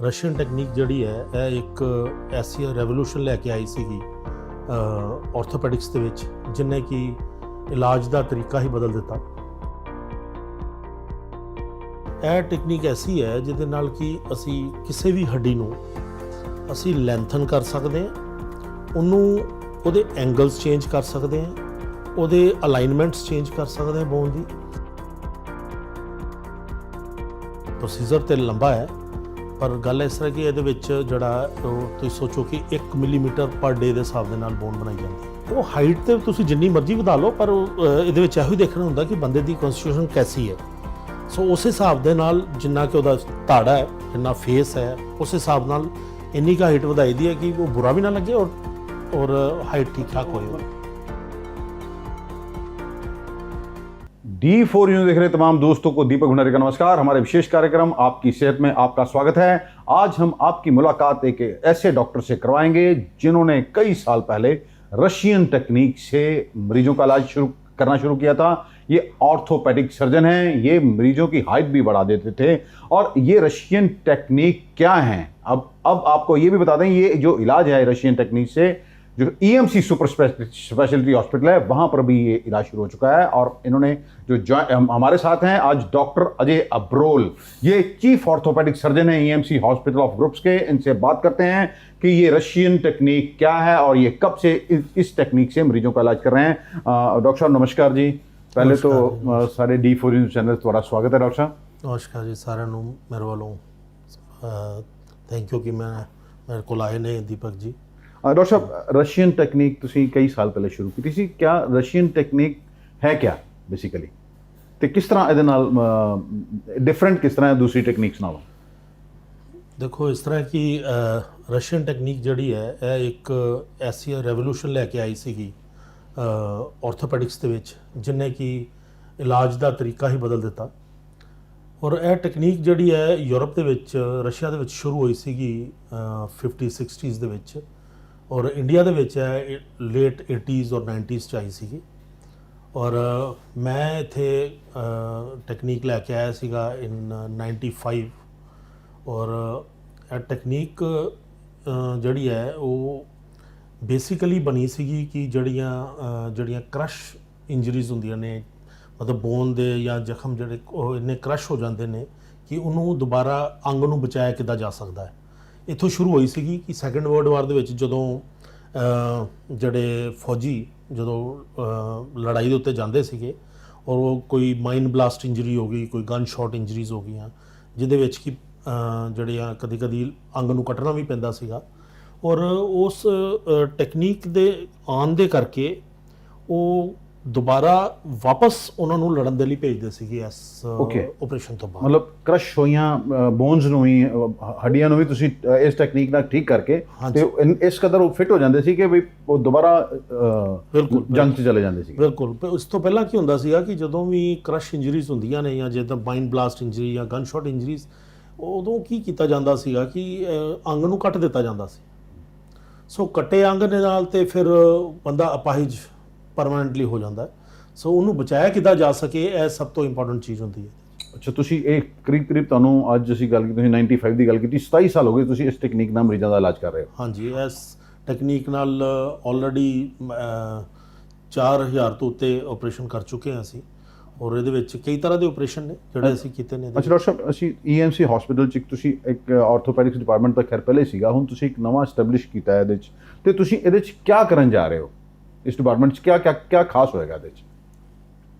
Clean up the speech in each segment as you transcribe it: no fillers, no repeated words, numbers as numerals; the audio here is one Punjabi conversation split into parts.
ਰਸ਼ੀਅਨ ਟੈਕਨੀਕ ਜਿਹੜੀ ਹੈ ਇਹ ਇੱਕ ਐਸੀ ਰੈਵੋਲੂਸ਼ਨ ਲੈ ਕੇ ਆਈ ਸੀਗੀ ਆਰਥੋਪੈਡਿਕਸ ਦੇ ਵਿੱਚ, ਜਿਨੇ ਕਿ ਇਲਾਜ ਦਾ ਤਰੀਕਾ ਹੀ ਬਦਲ ਦਿੱਤਾ। ਇਹ ਟੈਕਨੀਕ ਐਸੀ ਹੈ ਜਿਹਦੇ ਨਾਲ ਕਿ ਅਸੀਂ ਕਿਸੇ ਵੀ ਹੱਡੀ ਨੂੰ ਅਸੀਂ ਲੈਂਥਨ ਕਰ ਸਕਦੇ ਹਾਂ, ਉਹਨੂੰ ਉਹਦੇ ਐਂਗਲਸ ਚੇਂਜ ਕਰ ਸਕਦੇ ਹਾਂ, ਉਹਦੇ ਅਲਾਈਨਮੈਂਟਸ ਚੇਂਜ ਕਰ ਸਕਦੇ ਹਾਂ ਬੋਨ ਦੀ। ਪ੍ਰੋਸੀਜਰ ਤੇ ਲੰਬਾ ਹੈ, ਪਰ ਗੱਲ ਇਸ ਤਰ੍ਹਾਂ ਕਿ ਇਹਦੇ ਵਿੱਚ ਜਿਹੜਾ ਉਹ ਤੁਸੀਂ ਸੋਚੋ ਕਿ 1 ਮਿਲੀਮੀਟਰ ਪਰ ਡੇ ਦੇ ਹਿਸਾਬ ਦੇ ਨਾਲ ਬੋਨ ਬਣਾਈ ਜਾਂਦੀ ਹੈ। ਉਹ ਹਾਈਟ ਤੇ ਤੁਸੀਂ ਜਿੰਨੀ ਮਰਜ਼ੀ ਵਧਾ ਲਓ, ਪਰ ਇਹਦੇ ਵਿੱਚ ਇਹੋ ਹੀ ਦੇਖਣਾ ਹੁੰਦਾ ਕਿ ਬੰਦੇ ਦੀ ਕਨਸਟੀਟਿਊਸ਼ਨ ਕੈਸੀ ਹੈ। ਸੋ ਉਸ ਹਿਸਾਬ ਦੇ ਨਾਲ ਜਿੰਨਾ ਕਿ ਉਹਦਾ ਧਾੜਾ ਹੈ, ਜਿੰਨਾ ਫੇਸ ਹੈ, ਉਸ ਹਿਸਾਬ ਨਾਲ ਇੰਨੀ ਕੁ ਹਾਈਟ ਵਧਾਈ ਦੀ ਹੈ ਕਿ ਉਹ ਬੁਰਾ भी ना लगे और हाइट ठीक ठाक हो। D4 न्यूज़ देख रहे तमाम दोस्तों को दीपक भंडारी का नमस्कार। हमारे विशेष कार्यक्रम आपकी सेहत में आपका स्वागत है। आज हम आपकी मुलाकात एक ऐसे डॉक्टर से करवाएंगे जिन्होंने कई साल पहले रशियन टेक्निक से मरीजों का इलाज करना शुरू किया था। ये ऑर्थोपेडिक सर्जन हैं, ये मरीजों की हाइट भी बढ़ा देते थे। और ये रशियन टेक्निक क्या है, अब आपको ये भी बता दें, ये जो इलाज है रशियन टेक्निक से, जो EMC सुपर स्पेशलिटी हॉस्पिटल है वहाँ पर भी ये इलाज शुरू हो चुका है। और इन्होंने जो हमारे साथ हैं आज डॉक्टर अजय अब्रोल, ये चीफ ऑर्थोपेडिक सर्जन है EMC हॉस्पिटल ऑफ ग्रुप्स के। इनसे बात करते हैं कि ये रशियन टेक्निक क्या है और ये कब से इस टेक्निक से मरीजों का इलाज कर रहे हैं। डॉक्टर साहब नमस्कार जी। पहले तो सारे D4 न्यूज़ चैनल ਤੁਹਾਡਾ स्वागत है डॉक्टर साहब। नमस्कार जी साਰਿਆਂ ਨੂੰ ਮੇਰੇ ਵੱਲੋਂ थैंक यू कि मेरे को आए ने दीपक जी। डॉक्टर साहब रशियन टेक्निक तुसी कई साल पहले शुरू की थी, क्या रशियन टेक्निक है क्या बेसिकली, तो किस तरह ਇਹਦੇ ਨਾਲ डिफरेंट किस तरह है दूसरी टेक्निक्स नालों? देखो इस तरह की रशियन टेक्निक ਜਿਹੜੀ ਹੈ ਇਹ ਇੱਕ ਐਸੀ ਰੈਵੋਲੂਸ਼ਨ ਲੈ ਕੇ ਆਈ ਸੀਗੀ ਆਰਥੋਪੈਡਿਕਸ ਦੇ ਵਿੱਚ, ਜਿਨੇ ਕਿ ਇਲਾਜ ਦਾ ਤਰੀਕਾ ਹੀ ਬਦਲ ਦਿੱਤਾ। ਔਰ ਇਹ ਟੈਕਨੀਕ ਜਿਹੜੀ ਹੈ ਯੂਰਪ ਦੇ ਵਿੱਚ, ਰਸ਼ੀਆ ਦੇ ਵਿੱਚ ਸ਼ੁਰੂ ਹੋਈ ਸੀਗੀ 50-60s ਦੇ ਵਿੱਚ, ਔਰ ਇੰਡੀਆ ਦੇ ਵਿੱਚ ਹੈ ਲੇਟ 80s ਔਰ 90s 'ਚ ਆਈ ਸੀਗੀ। ਔਰ ਮੈਂ ਇੱਥੇ ਟੈਕਨੀਕ ਲੈ ਕੇ ਆਇਆ ਸੀਗਾ ਇਨ 95। ਔਰ ਇਹ ਟੈਕਨੀਕ ਜਿਹੜੀ ਹੈ ਉਹ ਬੇਸਿਕਲੀ ਬਣੀ ਸੀਗੀ ਕਿ ਜਿਹੜੀਆਂ ਕ੍ਰਸ਼ ਇੰਜਰੀਜ਼ ਹੁੰਦੀਆਂ ਨੇ, ਮਤਲਬ ਬੋਨ ਦੇ ਜਾਂ ਜ਼ਖਮ ਜਿਹੜੇ ਉਹ ਇੰਨੇ ਕ੍ਰਸ਼ ਹੋ ਜਾਂਦੇ ਨੇ ਕਿ ਉਹਨੂੰ ਦੁਬਾਰਾ ਅੰਗ ਨੂੰ ਬਚਾਇਆ ਕਿੱਦਾਂ ਜਾ ਸਕਦਾ ਹੈ। ਇੱਥੋਂ ਸ਼ੁਰੂ ਹੋਈ ਸੀਗੀ ਕਿ ਸੈਕੰਡ ਵਰਲਡ ਵਾਰ ਦੇ ਵਿੱਚ ਜਦੋਂ ਜਿਹੜੇ ਫੌਜੀ ਜਦੋਂ ਲੜਾਈ ਦੇ ਉੱਤੇ ਜਾਂਦੇ ਸੀਗੇ ਔਰ ਉਹ ਕੋਈ ਮਾਈਨ ਬਲਾਸਟ ਇੰਜਰੀ ਹੋ ਗਈ, ਕੋਈ ਗਨ ਸ਼ਾਟ ਇੰਜਰੀਜ਼ ਹੋ ਗਈਆਂ, ਜਿਹਦੇ ਵਿੱਚ ਕਿ ਜਿਹੜੀਆਂ ਕਦੀ ਅੰਗ ਨੂੰ ਕੱਟਣਾ ਵੀ ਪੈਂਦਾ ਸੀਗਾ। ਔਰ ਉਸ ਟੈਕਨੀਕ ਦੇ ਆਉਣ ਦੇ ਕਰਕੇ ਉਹ ਦੁਬਾਰਾ ਵਾਪਸ ਉਹਨਾਂ ਨੂੰ ਲੜਨ ਦੇ ਲਈ ਭੇਜਦੇ ਸੀਗੇ ਇਸ ਆਪਰੇਸ਼ਨ ਤੋਂ ਬਾਅਦ। ਮਤਲਬ ਕ੍ਰਸ਼ ਹੋਈਆਂ ਬੋਨਸ ਨੂੰ ਵੀ, ਹੱਡੀਆਂ ਨੂੰ ਵੀ ਤੁਸੀਂ ਇਸ ਟੈਕਨੀਕ ਨਾਲ ਠੀਕ ਕਰਕੇ ਤੇ ਇਸ ਕਦਰ ਉਹ ਫਿੱਟ ਹੋ ਜਾਂਦੇ ਸੀ ਕਿ ਵੀ ਉਹ ਦੁਬਾਰਾ ਬਿਲਕੁਲ ਜੰਗ 'ਚ ਚਲੇ ਜਾਂਦੇ ਸੀ। ਬਿਲਕੁਲ। ਉਸ ਤੋਂ ਪਹਿਲਾਂ ਕੀ ਹੁੰਦਾ ਸੀਗਾ ਕਿ ਜਦੋਂ ਵੀ ਕ੍ਰਸ਼ ਇੰਜਰੀਜ਼ ਹੁੰਦੀਆਂ ਨੇ ਜਾਂ ਜਿੱਦਾਂ ਮਾਈਨ ਬਲਾਸਟ ਇੰਜਰੀ ਜਾਂ ਗਨ ਸ਼ਾਟ ਇੰਜਰੀਜ਼, ਉਦੋਂ ਕੀ ਕੀਤਾ ਜਾਂਦਾ ਸੀਗਾ ਕਿ ਅੰਗ ਨੂੰ ਕੱਟ ਦਿੱਤਾ ਜਾਂਦਾ ਸੀ। ਸੋ ਕੱਟੇ ਅੰਗ ਦੇ ਨਾਲ ਤੇ ਫਿਰ ਬੰਦਾ ਅਪਾਹਿਜ ਪਰਮਾਨੈਂਟਲੀ ਹੋ ਜਾਂਦਾ। ਸੋ ਉਹਨੂੰ ਬਚਾਇਆ ਕਿੱਦਾਂ ਜਾ ਸਕੇ, ਇਹ ਸਭ ਤੋਂ ਇੰਪੋਰਟੈਂਟ ਚੀਜ਼ ਹੁੰਦੀ ਹੈ। ਅੱਛਾ, ਤੁਸੀਂ ਇਹ ਕਰੀਬ ਤੁਹਾਨੂੰ ਅੱਜ ਅਸੀਂ ਗੱਲ ਕੀਤੀ, ਤੁਸੀਂ 95 ਦੀ ਗੱਲ ਕੀਤੀ, 27 ਸਾਲ ਹੋ ਗਏ ਤੁਸੀਂ ਇਸ ਟੈਕਨੀਕ ਨਾਲ ਮਰੀਜ਼ਾਂ ਦਾ ਇਲਾਜ ਕਰ ਰਹੇ ਹੋ। ਹਾਂਜੀ, ਇਸ ਟੈਕਨੀਕ ਨਾਲ ਆਲਰੇਡੀ 4000 ਤੋਂ ਉੱਤੇ ਆਪਰੇਸ਼ਨ ਕਰ ਚੁੱਕੇ ਹਾਂ ਅਸੀਂ, ਔਰ ਇਹਦੇ ਵਿੱਚ ਕਈ ਤਰ੍ਹਾਂ ਦੇ ਆਪਰੇਸ਼ਨ ਨੇ ਜਿਹੜੇ ਅਸੀਂ ਕੀਤੇ ਨੇ। ਅੱਛਾ ਡਾਕਟਰ ਸਾਹਿਬ, ਅਸੀਂ EMC ਹਸਪੀਟਲ 'ਚ ਤੁਸੀਂ ਇੱਕ ਆਰਥੋਪੈਡਿਕਸ ਡਿਪਾਰਟਮੈਂਟ ਤਾਂ ਖੈਰ ਪਹਿਲੇ ਸੀਗਾ, ਹੁਣ ਤੁਸੀਂ ਇੱਕ ਨਵਾਂ ਐਸਟੈਬਲਿਸ਼ ਕੀਤਾ ਹੈ ਇਹਦੇ 'ਚ, ਤੇ ਤੁਸੀਂ ਇਹਦੇ 'ਚ ਕੀ ਕਰਨ ਜਾ ਰਹੇ ਹੋ? ਇਸ ਡਿਪਾਰਟਮੈਂਟ 'ਚ ਕੀ ਖਾਸ ਹੋਏਗਾ ਇਹਦੇ 'ਚ?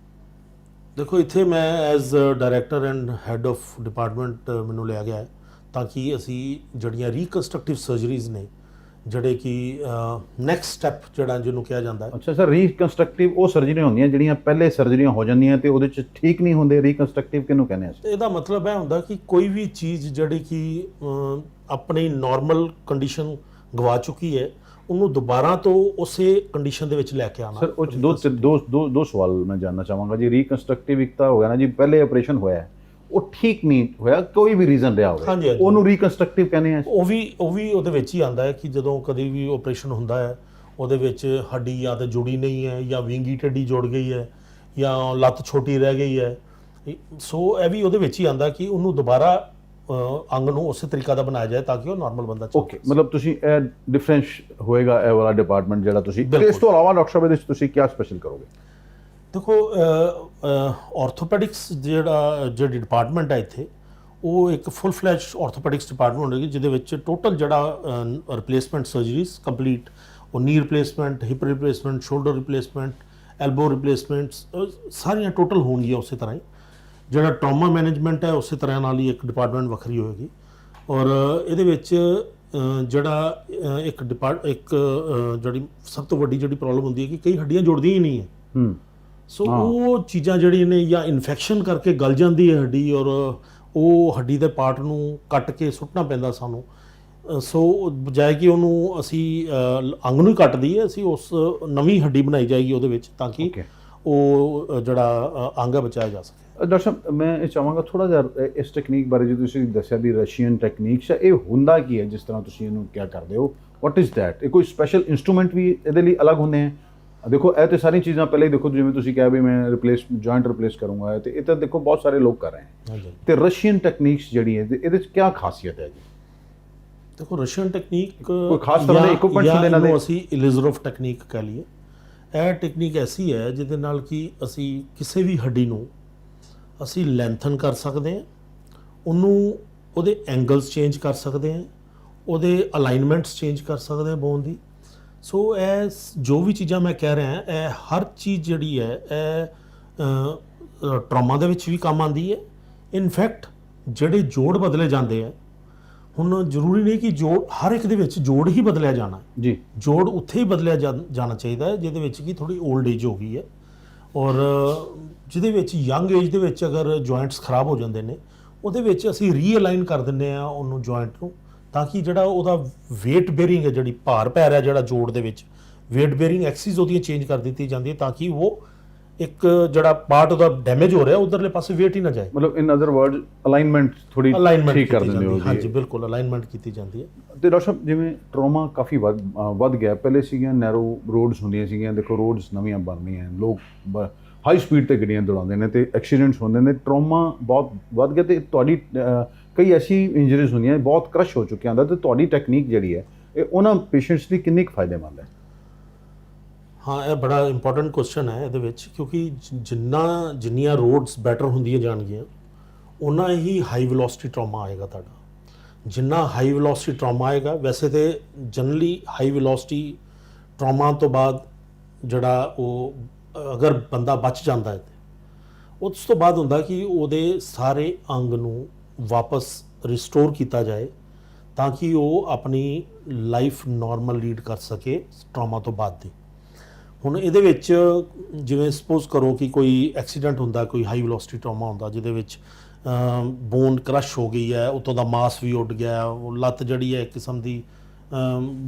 ਦੇਖੋ, ਇੱਥੇ ਮੈਂ as director and head of department ਮੈਨੂੰ ਲਿਆ ਗਿਆ ਹੈ ਤਾਂ ਕਿ ਅਸੀਂ ਜਿਹੜੀਆਂ ਰੀਕਨਸਟਰਕਟਿਵ ਸਰਜਰੀਜ਼ ਨੇ, ਜਿਹੜੇ ਕਿ ਨੈਕਸਟ ਸਟੈਪ ਜਿਹੜਾ ਜਿਹਨੂੰ ਕਿਹਾ ਜਾਂਦਾ ਹੈ। ਅੱਛਾ ਸਰ, ਰੀਕਨਸਟਰਕਟਿਵ ਉਹ ਸਰਜਰੀਆਂ ਹੁੰਦੀਆਂ ਜਿਹੜੀਆਂ ਪਹਿਲੇ ਸਰਜਰੀਆਂ ਹੋ ਜਾਂਦੀਆਂ ਤੇ ਉਹਦੇ 'ਚ ਠੀਕ ਨਹੀਂ ਹੁੰਦੇ, ਰੀਕਨਸਟਰਕਟਿਵ ਕਿਹਨੂੰ ਕਹਿੰਦੇ ਆ? ਇਹਦਾ ਮਤਲਬ ਇਹ ਹੁੰਦਾ ਕਿ ਕੋਈ ਵੀ ਚੀਜ਼ ਜਿਹੜੀ ਕਿ ਆਪਣੀ ਨਾਰਮਲ ਕੰਡੀਸ਼ਨ ਗਵਾ ਚੁੱਕੀ ਹੈ, ਉਹਨੂੰ ਦੁਬਾਰਾ ਤੋਂ ਉਸੇ ਕੰਡੀਸ਼ਨ ਦੇ ਵਿੱਚ ਲੈ ਕੇ ਆਉਣਾ। ਸਰ ਉਹ 'ਚ ਦੋ ਸਵਾਲ ਮੈਂ ਜਾਨਣਾ ਚਾਹਾਂਗਾ ਜੀ। ਰੀਕਨਸਟਰਕਟਿਵ ਇੱਕ ਤਾਂ ਹੋ ਗਿਆ ਨਾ ਜੀ, ਪਹਿਲੇ ਆਪਰੇਸ਼ਨ ਹੋਇਆ ਉਹ ਠੀਕ ਨਹੀਂ ਹੋਇਆ, ਕੋਈ ਵੀ ਰੀਜ਼ਨ ਰਿਹਾ ਹੋਵੇ, ਉਹਨੂੰ ਰੀਕਨਸਟਰਕਟਿਵ ਕਹਿੰਦੇ ਆ। ਉਹ ਵੀ ਉਹਦੇ ਵਿੱਚ ਹੀ ਆਉਂਦਾ ਹੈ ਕਿ ਜਦੋਂ ਕਦੇ ਵੀ ਆਪਰੇਸ਼ਨ ਹੁੰਦਾ ਹੈ, ਉਹਦੇ ਵਿੱਚ ਹੱਡੀ ਜਾਂ ਤਾਂ ਜੁੜੀ ਨਹੀਂ ਹੈ, ਜਾਂ ਵਿੰਗੀ ਟੱਡੀ ਜੁੜ ਗਈ ਹੈ, ਜਾਂ ਲੱਤ ਛੋਟੀ ਰਹਿ ਗਈ ਹੈ। ਸੋ ਇਹ ਵੀ ਉਹਦੇ ਵਿੱਚ ਹੀ ਆਉਂਦਾ ਕਿ ਉਹਨੂੰ ਦੁਬਾਰਾ ਅੰਗ ਨੂੰ ਉਸੇ ਤਰੀਕਾ ਦਾ ਬਣਾਇਆ ਜਾਏ ਤਾਂ ਕਿ ਉਹ ਨਾਰਮਲ ਬੰਦਾ ਚੱਲ ਓਕੇ, ਮਤਲਬ ਤੁਸੀਂ ਇਹ ਡਿਫਰੈਂਸ ਹੋਏਗਾ ਇਹ ਵਾਲਾ ਡਿਪਾਰਟਮੈਂਟ ਜਿਹੜਾ ਤੁਸੀਂ, ਤੇ ਇਸ ਤੋਂ ਇਲਾਵਾ ਡਾਕਟਰ ਸਾਹਿਬ ਇਹਦੇ ਵਿੱਚ ਤੁਸੀਂ ਕੀ ਸਪੈਸ਼ਲ ਕਰੋਗੇ? ਦੇਖੋ ਆਰਥੋਪੈਡਿਕਸ ਜਿਹੜੀ ਡਿਪਾਰਟਮੈਂਟ ਹੈ ਇੱਥੇ, ਉਹ ਇੱਕ ਫੁੱਲ ਫਲੈਜਡ ਆਰਥੋਪੈਡਿਕਸ ਡਿਪਾਰਟਮੈਂਟ ਹੋਏਗੀ ਜਿਹਦੇ ਵਿੱਚ ਟੋਟਲ ਜਿਹੜਾ ਰਿਪਲੇਸਮੈਂਟ ਸਰਜਰੀਜ਼ ਕੰਪਲੀਟ, ਉਹ knee replacement, hip replacement, shoulder replacement, elbow replacements ਸਾਰੀਆਂ ਟੋਟਲ ਹੋਣਗੀਆਂ ਉਸੇ ਤਰ੍ਹਾਂ ਹੀ। ਜਿਹੜਾ ਟਰਾਮਾ ਮੈਨੇਜਮੈਂਟ ਹੈ ਉਸੇ ਤਰ੍ਹਾਂ ਨਾਲ ਹੀ ਇੱਕ ਡਿਪਾਰਟਮੈਂਟ ਵੱਖਰੀ ਹੋਏਗੀ। ਔਰ ਇਹਦੇ ਵਿੱਚ ਜਿਹੜਾ ਜਿਹੜੀ ਸਭ ਤੋਂ ਵੱਡੀ ਜਿਹੜੀ ਪ੍ਰੋਬਲਮ ਹੁੰਦੀ ਹੈ ਕਿ ਕਈ ਹੱਡੀਆਂ ਜੁੜਦੀਆਂ ਹੀ ਨਹੀਂ ਹੈ। ਸੋ ਉਹ ਚੀਜ਼ਾਂ ਜਿਹੜੀਆਂ ਨੇ ਜਾਂ ਇਨਫੈਕਸ਼ਨ ਕਰਕੇ ਗਲ ਜਾਂਦੀ ਹੈ ਹੱਡੀ, ਔਰ ਉਹ ਹੱਡੀ ਦੇ ਪਾਰਟ ਨੂੰ ਕੱਟ ਕੇ ਸੁੱਟਣਾ ਪੈਂਦਾ ਸਾਨੂੰ। ਸੋ ਬਜਾਏ ਕਿ ਉਹਨੂੰ ਅਸੀਂ ਅੰਗ ਨੂੰ ਹੀ ਕੱਟ ਦਈਏ, ਅਸੀਂ ਉਸ ਨਵੀਂ ਹੱਡੀ ਬਣਾਈ ਜਾਏਗੀ ਉਹਦੇ ਵਿੱਚ ਤਾਂ ਕਿ ਉਹ ਜਿਹੜਾ ਅੰਗ ਹੈ ਬਚਾਇਆ ਜਾ ਸਕੇ। ਡਾਕਟਰ ਸਾਹਿਬ ਮੈਂ ਇਹ ਚਾਹਾਂਗਾ ਥੋੜਾ ਜਿਹਾ ਇਸ ਟੈਕਨੀਕ ਬਾਰੇ, ਜੋ ਤੁਸੀਂ ਦੱਸਿਆ ਵੀ ਰਸ਼ੀਅਨ ਟੈਕਨੀਕਸ ਹੈ, ਇਹ ਹੁੰਦਾ ਕੀ ਹੈ ਜਿਸ ਤਰ੍ਹਾਂ ਤੁਸੀਂ ਇਹਨੂੰ ਕਿਆ ਕਰਦੇ ਹੋ, ਵਾਟ ਇਜ਼ ਦੈਟ? ਇਹ ਕੋਈ ਸਪੈਸ਼ਲ ਇੰਸਟਰੂਮੈਂਟ ਵੀ ਇਹਦੇ ਲਈ ਅਲੱਗ ਹੁੰਦੇ ਹੈ? ਦੇਖੋ ਇਹ ਤਾਂ ਸਾਰੀਆਂ ਚੀਜ਼ਾਂ ਪਹਿਲਾਂ ਹੀ ਦੇਖੋ, ਜਿਵੇਂ ਤੁਸੀਂ ਕਿਹਾ ਵੀ ਮੈਂ ਜੁਆਇੰਟ ਰਿਪਲੇਸ ਕਰੂੰਗਾ, ਤੇ ਇਹ ਤਾਂ ਦੇਖੋ ਬਹੁਤ ਸਾਰੇ ਲੋਕ ਕਰ ਰਹੇ ਹੈ, ਤੇ ਰਸ਼ੀਅਨ ਟੈਕਨੀਕਸ ਜਿਹੜੀ ਹੈ ਇਹਦੇ ਵਿੱਚ ਕੀ ਖਾਸੀਅਤ ਹੈ ਜੀ? ਦੇਖੋ ਰਸ਼ੀਅਨ ਟੈਕਨੀਕ ਕੋਈ ਖਾਸ ਤਰ੍ਹਾਂ ਦੇ ਇਕਵਿਪਮੈਂਟਸ ਹੁੰਦੇ ਇਹਨਾਂ ਦੇ? ਅਸੀਂ ਇਲਿਜ਼ਰੋਫ ਟੈਕਨੀਕ ਕਹਿ ਲਈਏ। ਇਹ ਟੈਕਨੀਕ ਐਸੀ ਹੈ ਜਿਹਦੇ ਨਾਲ ਕਿ ਅਸੀਂ ਕਿਸੇ ਵੀ ਹੱਡੀ ਨੂੰ ਅਸੀਂ ਲੈਂਥਨ ਕਰ ਸਕਦੇ ਹਾਂ, ਉਹਨੂੰ ਉਹਦੇ ਐਂਗਲਸ ਚੇਂਜ ਕਰ ਸਕਦੇ ਹਾਂ, ਉਹਦੇ ਅਲਾਈਨਮੈਂਟਸ ਚੇਂਜ ਕਰ ਸਕਦੇ ਹਾਂ ਬੋਨ ਦੀ। ਸੋ ਇਹ ਜੋ ਵੀ ਚੀਜ਼ਾਂ ਮੈਂ ਕਹਿ ਰਿਹਾ ਇਹ ਹਰ ਚੀਜ਼ ਜਿਹੜੀ ਹੈ ਇਹ ਟਰਾਮਾ ਦੇ ਵਿੱਚ ਵੀ ਕੰਮ ਆਉਂਦੀ ਹੈ। ਇਨਫੈਕਟ ਜਿਹੜੇ ਜੋੜ ਬਦਲੇ ਜਾਂਦੇ ਆ, ਹੁਣ ਜ਼ਰੂਰੀ ਨਹੀਂ ਕਿ ਜੋੜ ਹਰ ਇੱਕ ਦੇ ਵਿੱਚ ਜੋੜ ਹੀ ਬਦਲਿਆ ਜਾਣਾ ਜੀ, ਜੋੜ ਉੱਥੇ ਹੀ ਬਦਲਿਆ ਜਾਣਾ ਚਾਹੀਦਾ ਹੈ ਜਿਹਦੇ ਵਿੱਚ ਕਿ ਥੋੜੀ 올ਡ ਏਜ ਹੋ ਗਈ ਹੈ, ਔਰ ਜਿਹਦੇ ਵਿੱਚ ਯੰਗ ਏਜ ਦੇ ਵਿੱਚ ਅਗਰ ਜੁਆਇੰਟਸ ਖਰਾਬ ਹੋ ਜਾਂਦੇ ਨੇ, ਉਹਦੇ ਵਿੱਚ ਅਸੀਂ ਰੀਅਲਾਈਨ ਕਰ ਦਿੰਦੇ ਆ ਉਹਨੂੰ ਜੁਆਇੰਟ ਨੂੰ, ਤਾਂ ਕਿ ਜਿਹੜਾ ਉਹਦਾ ਵੇਟ ਬੇਅਰਿੰਗ ਹੈ, ਜਿਹੜੀ ਭਾਰ ਪੈ ਰਿਹਾ ਜਿਹੜਾ ਜੋੜ ਦੇ ਵਿੱਚ, ਵੇਟ ਬੇਅਰਿੰਗ ਐਕਸਿਸ ਉਹਦੀਆਂ ਚੇਂਜ ਕਰ ਦਿੱਤੀ ਜਾਂਦੀ ਹੈ ਤਾਂ ਕਿ ਉਹ ਇੱਕ ਜਿਹੜਾ ਪਾਰਟ ਉਹਦਾ ਡੈਮੇਜ ਹੋ ਰਿਹਾ ਉਧਰਲੇ ਪਾਸੇ ਵੇਟ ਹੀ ਨਾ ਜਾਏ। ਮਤਲਬ ਇਨ ਅਦਰ ਵਰਡ ਅਲਾਈਨਮੈਂਟ ਥੋੜੀ ਠੀਕ ਕਰ ਦਿੰਦੇ ਹੋ? ਹਾਂਜੀ ਬਿਲਕੁਲ, ਅਲਾਈਨਮੈਂਟ ਕੀਤੀ ਜਾਂਦੀ ਹੈ। ਤੇ ਡਾਕਟਰ ਸਾਹਿਬ ਜਿਵੇਂ ਟਰਾਮਾ ਕਾਫੀ ਵੱਧ ਗਿਆ, ਪਹਿਲੇ ਸੀਗੀਆਂ ਨੈਰੋ ਰੋਡਸ ਹੁੰਦੀਆਂ ਸੀਗੀਆਂ, ਦੇਖੋ ਰੋਡਸ ਨਵੀਆਂ ਬਣ ਰਹੀਆਂ, ਲੋਕ ਹਾਈ ਸਪੀਡ ਤੇ ਗੱਡੀਆਂ ਦੌੜਾਉਂਦੇ ਨੇ ਤੇ ਐਕਸੀਡੈਂਟਸ ਹੁੰਦੇ ਨੇ, ਟਰਾਮਾ ਬਹੁਤ ਵੱਧ ਗਿਆ, ਤੇ ਤੁਹਾਡੀ ਕਈ ਐਸੀ ਇੰਜਰੀਜ਼ ਹੁੰਦੀਆਂ ਬਹੁਤ ਕ੍ਰਸ਼ ਹੋ ਚੁੱਕਿਆ ਹੁੰਦਾ, ਤੇ ਤੁਹਾਡੀ ਟੈਕਨੀਕ ਜਿਹੜੀ ਹੈ ਇਹ ਉਹਨਾਂ ਪੇਸ਼ੈਂਟਸ ਲਈ ਕਿੰਨੀ ਕੁ ਫਾਇਦੇਮੰਦ ਹੈ? ਹਾਂ ਇਹ ਬੜਾ ਇੰਪੋਰਟੈਂਟ ਕੁਐਸਚਨ ਹੈ ਇਹਦੇ ਵਿੱਚ, ਕਿਉਂਕਿ ਜਿੰਨੀਆਂ ਰੋਡਸ ਬੈਟਰ ਹੁੰਦੀਆਂ ਜਾਣਗੀਆਂ ਉਨਾ ਹੀ ਹਾਈ ਵੈਲੋਸਿਟੀ ਟਰਾਮਾ ਆਏਗਾ ਤੁਹਾਡਾ। ਜਿੰਨਾ ਹਾਈ ਵੈਲੋਸਿਟੀ ਟਰਾਮਾ ਆਏਗਾ, ਵੈਸੇ ਤੇ ਜਨਰਲੀ ਹਾਈ ਵੈਲੋਸਿਟੀ ਟਰਾਮਾ ਤੋਂ ਬਾਅਦ ਜਿਹੜਾ ਉਹ ਅਗਰ ਬੰਦਾ ਬਚ ਜਾਂਦਾ ਹੈ ਉਸ ਤੋਂ ਬਾਅਦ ਹੁੰਦਾ ਕਿ ਉਹਦੇ ਸਾਰੇ ਅੰਗ ਨੂੰ ਵਾਪਸ ਰਿਸਟੋਰ ਕੀਤਾ ਜਾਏ ਤਾਂ ਕਿ ਉਹ ਆਪਣੀ ਲਾਈਫ ਨਾਰਮਲ ਲੀਡ ਕਰ ਸਕੇ ਟਰਾਮਾ ਤੋਂ ਬਾਅਦ ਦੀ। ਹੁਣ ਇਹਦੇ ਵਿੱਚ ਜਿਵੇਂ ਸਪੋਜ਼ ਕਰੋ ਕਿ ਕੋਈ ਐਕਸੀਡੈਂਟ ਹੁੰਦਾ, ਕੋਈ ਹਾਈ ਵੈਲੋਸਿਟੀ ਟਰਾਮਾ ਹੁੰਦਾ ਜਿਹਦੇ ਵਿੱਚ ਬੋਨ ਕ੍ਰਸ਼ ਹੋ ਗਈ ਹੈ, ਉੱਤੋਂ ਦਾ ਮਾਸ ਵੀ ਉੱਡ ਗਿਆ, ਉਹ ਲੱਤ ਜਿਹੜੀ ਹੈ ਇੱਕ ਕਿਸਮ ਦੀ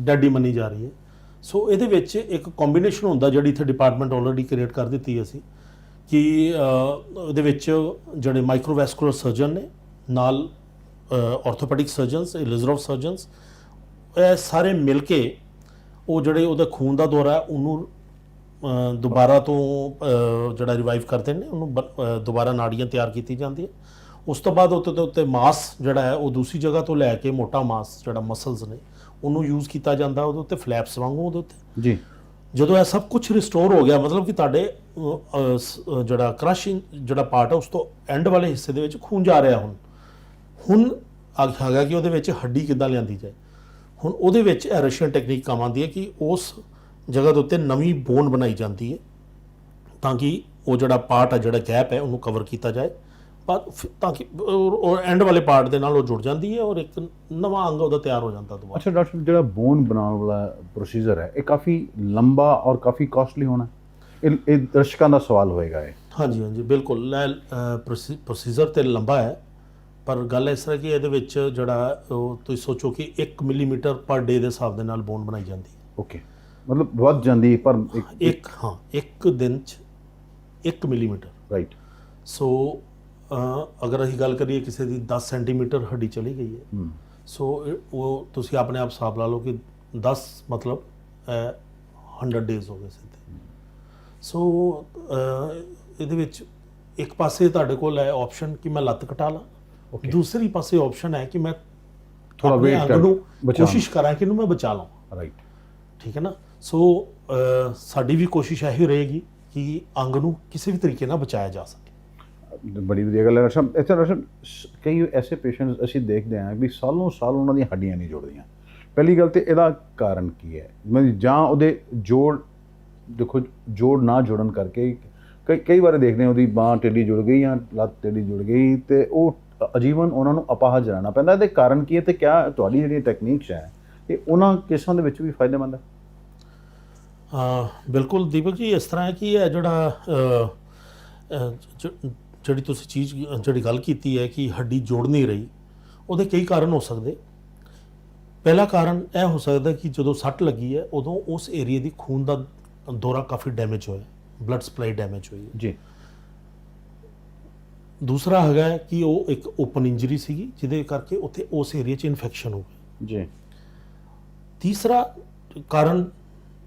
ਡੈਡ ਹੀ ਮੰਨੀ ਜਾ ਰਹੀ ਹੈ। ਸੋ ਇਹਦੇ ਵਿੱਚ ਇੱਕ ਕੰਬੀਨੇਸ਼ਨ ਹੁੰਦਾ ਜਿਹੜੀ ਇੱਥੇ ਡਿਪਾਰਟਮੈਂਟ ਆਲਰੇਡੀ ਕ੍ਰੀਏਟ ਕਰ ਦਿੱਤੀ ਅਸੀਂ ਕਿ ਇਹਦੇ ਵਿੱਚ ਜਿਹੜੇ ਮਾਈਕਰੋਵੈਸਕੂਲਰ ਸਰਜਨ ਨੇ ਨਾਲ ਆਰਥੋਪੈਡਿਕ ਸਰਜਨਸ, ਇਲਿਜ਼ਰੋਫ ਸਰਜਨਸ, ਇਹ ਸਾਰੇ ਮਿਲ ਕੇ ਉਹ ਜਿਹੜੇ ਉਹਦਾ ਖੂਨ ਦਾ ਦੌਰਾ ਉਹਨੂੰ ਦੁਬਾਰਾ ਤੋਂ ਜਿਹੜਾ ਰਿਵਾਈਵ ਕਰਦੇ ਨੇ, ਉਹਨੂੰ ਦੁਬਾਰਾ ਨਾੜੀਆਂ ਤਿਆਰ ਕੀਤੀ ਜਾਂਦੀ ਹੈ। ਉਸ ਤੋਂ ਬਾਅਦ ਉੱਤੇ ਦੇ ਉੱਤੇ ਮਾਸ ਜਿਹੜਾ ਹੈ ਉਹ ਦੂਸਰੀ ਜਗ੍ਹਾ ਤੋਂ ਲੈ ਕੇ ਮੋਟਾ ਮਾਸ ਜਿਹੜਾ ਮਸਲਸ ਨੇ ਉਹਨੂੰ ਯੂਜ਼ ਕੀਤਾ ਜਾਂਦਾ, ਉਹਦੇ ਉੱਤੇ ਫਲੈਪਸ ਵਾਂਗੂ ਉਹਦੇ ਉੱਤੇ ਜੀ। ਜਦੋਂ ਇਹ ਸਭ ਕੁਝ ਰਿਸਟੋਰ ਹੋ ਗਿਆ, ਮਤਲਬ ਕਿ ਤੁਹਾਡੇ ਜਿਹੜਾ ਕ੍ਰਸ਼ਿੰਗ ਜਿਹੜਾ ਪਾਰਟ ਹੈ ਉਸ ਤੋਂ ਐਂਡ ਵਾਲੇ ਹਿੱਸੇ ਦੇ ਵਿੱਚ ਖੂਨ ਜਾ ਰਿਹਾ, ਹੁਣ ਹੈਗਾ ਕਿ ਉਹਦੇ ਵਿੱਚ ਹੱਡੀ ਕਿੱਦਾਂ ਲਿਆਂਦੀ ਜਾਏ। ਹੁਣ ਉਹਦੇ ਵਿੱਚ ਇਹ ਰਸ਼ੀਅਨ ਟੈਕਨੀਕ ਕੰਮ ਆਉਂਦੀ ਹੈ ਕਿ ਉਸ ਜਗ੍ਹਾ ਦੇ ਉੱਤੇ ਨਵੀਂ ਬੋਨ ਬਣਾਈ ਜਾਂਦੀ ਹੈ ਤਾਂ ਕਿ ਉਹ ਜਿਹੜਾ ਪਾਰਟ ਹੈ, ਜਿਹੜਾ ਗੈਪ ਹੈ, ਉਹਨੂੰ ਕਵਰ ਕੀਤਾ ਜਾਏ, ਪਰ ਤਾਂ ਕਿ ਉਹ ਐਂਡ ਵਾਲੇ ਪਾਰਟ ਦੇ ਨਾਲ ਉਹ ਜੁੜ ਜਾਂਦੀ ਹੈ ਔਰ ਇੱਕ ਨਵਾਂ ਅੰਗ ਉਹਦਾ ਤਿਆਰ ਹੋ ਜਾਂਦਾ ਦੁਬਾਰਾ। ਅੱਛਾ ਡਾਕਟਰ, ਜਿਹੜਾ ਬੋਨ ਬਣਾਉਣ ਵਾਲਾ ਪ੍ਰੋਸੀਜਰ ਹੈ ਇਹ ਕਾਫੀ ਲੰਬਾ ਔਰ ਕਾਫੀ ਕਾਸਟਲੀ ਹੋਣਾ, ਇਹ ਦਰਸ਼ਕਾਂ ਦਾ ਸਵਾਲ ਹੋਏਗਾ ਇਹ? ਹਾਂਜੀ ਹਾਂਜੀ ਬਿਲਕੁਲ, ਪ੍ਰੋਸੀਜਰ ਤੇ ਲੰਬਾ ਹੈ, ਪਰ ਗੱਲ ਇਸ ਤਰ੍ਹਾਂ ਕਿ ਇਹਦੇ ਵਿੱਚ ਜਿਹੜਾ ਉਹ ਤੁਸੀਂ ਸੋਚੋ ਕਿ 1 ਮਿਲੀਮੀਟਰ ਪਰ ਡੇ ਦੇ ਹਿਸਾਬ ਦੇ ਨਾਲ ਬੋਨ ਬਣਾਈ ਜਾਂਦੀ ਹੈ। ਓਕੇ, ਮਤਲਬ ਵੱਧ ਜਾਂਦੀ ਪਰ ਇੱਕ ਦਿਨ 'ਚ 1 ਮਿਲੀਮੀਟਰ, ਰਾਈਟ। ਸੋ ਅਗਰ ਅਸੀਂ ਗੱਲ ਕਰੀਏ ਕਿਸੇ ਦੀ 10 ਸੈਂਟੀਮੀਟਰ ਹੱਡੀ ਚਲੀ ਗਈ ਹੈ, ਸੋ ਉਹ ਤੁਸੀਂ ਆਪਣੇ ਆਪ ਹਿਸਾਬ ਲਾ ਲਓ ਕਿ 10 ਮਤਲਬ 100 ਡੇਜ਼ ਹੋ ਗਏ ਸਿੱਧੇ। ਸੋ ਇਹਦੇ ਵਿੱਚ ਇੱਕ ਪਾਸੇ ਤੁਹਾਡੇ ਕੋਲ ਹੈ ਆਪਸ਼ਨ ਕਿ ਮੈਂ ਲੱਤ ਕਟਾ ਲਾਂ, Okay. ਦੂਸਰੀ ਪਾਸੇ ਆਪਸ਼ਨ ਹੈ ਕਿ ਮੈਂ ਥੋੜਾ ਆਪਣੇ ਵੇਟ ਅੰਗ ਕਰ ਨੂੰ ਬਚਾਉਣ। ਕੋਸ਼ਿਸ਼ ਕਰਾਂ ਕਿ ਇਹਨੂੰ ਮੈਂ ਬਚਾ ਲਵਾਂ। ਰਾਈਟ। ਠੀਕ ਹੈ ਨਾ। ਸੋ ਸਾਡੀ ਵੀ ਕੋਸ਼ਿਸ਼ ਇਹੀ ਰਹੇਗੀ ਕਿ ਅੰਗ ਨੂੰ ਕਿਸੇ ਵੀ ਤਰੀਕੇ ਨਾਲ ਬਚਾਇਆ ਜਾ ਸਕੇ। ਬੜੀ ਵਧੀਆ ਗੱਲ ਹੈ ਡਾਕਟਰ ਸਾਹਿਬ। ਇੱਥੇ ਡਾਕਟਰ ਸਾਹਿਬ ਕਈ ਐਸੇ ਪੇਸ਼ੈਂਟਸ ਅਸੀਂ ਦੇਖਦੇ ਹਾਂ ਵੀ ਸਾਲੋਂ ਸਾਲ ਉਹਨਾਂ ਦੀਆਂ ਹੱਡੀਆਂ ਨਹੀਂ ਜੁੜਦੀਆਂ। ਪਹਿਲੀ ਗੱਲ ਤੇ ਇਹਦਾ ਕਾਰਨ ਕੀ ਹੈ? ਮਤਲਬ ਜਾਂ ਉਹਦੇ ਜੋੜ, ਦੇਖੋ ਜੋੜ ਨਾ ਜੁੜਨ ਕਰਕੇ ਕਈ ਵਾਰ ਦੇਖਦੇ ਹਾਂ ਉਹਦੀ ਬਾਂਹ ਟੇਢੀ ਜੁੜ ਗਈ ਜਾਂ ਲੱਤ ਟੇਢੀ ਜੁੜ ਗਈ ਤੇ ਉਹ ਅਜੀਵਨ ਉਹਨਾਂ ਨੂੰ ਅਪਾਹਜ ਰਹਿਣਾ ਪੈਂਦਾ। ਇਹਦੇ ਕਾਰਨ ਕੀ ਹੈ ਤੇ ਕਿਆ ਤੁਹਾਡੀ ਜਿਹੜੀ ਟੈਕਨੀਕਸ ਹੈ ਇਹ ਉਹਨਾਂ ਕੇਸਾਂ ਦੇ ਵਿੱਚ ਵੀ ਫਾਇਦੇਮੰਦ ਹੈ? ਬਿਲਕੁਲ ਦੀਪਕ ਜੀ, ਇਸ ਤਰ੍ਹਾਂ ਹੈ ਕਿ ਇਹ ਜਿਹੜੀ ਤੁਸੀਂ ਚੀਜ਼ ਜਿਹੜੀ ਗੱਲ ਕੀਤੀ ਹੈ ਕਿ ਹੱਡੀ ਜੋੜ ਨਹੀਂ ਰਹੀ, ਉਹਦੇ ਕਈ ਕਾਰਨ ਹੋ ਸਕਦੇ। ਪਹਿਲਾ ਕਾਰਨ ਇਹ ਹੋ ਸਕਦਾ ਕਿ ਜਦੋਂ ਸੱਟ ਲੱਗੀ ਹੈ ਉਦੋਂ ਉਸ ਏਰੀਆ ਦੀ ਖੂਨ ਦਾ ਦੌਰਾ ਕਾਫੀ ਡੈਮੇਜ ਹੋਇਆ, ਬਲੱਡ ਸਪਲਾਈ ਡੈਮੇਜ ਹੋਈ ਹੈ ਜੀ। ਦੂਸਰਾ ਹੈਗਾ ਕਿ ਉਹ ਇੱਕ ਓਪਨ ਇੰਜਰੀ ਸੀਗੀ ਜਿਹਦੇ ਕਰਕੇ ਉੱਥੇ ਉਸ ਏਰੀਆ 'ਚ ਇਨਫੈਕਸ਼ਨ ਹੋ ਗਈ ਜੀ। ਤੀਸਰਾ ਕਾਰਨ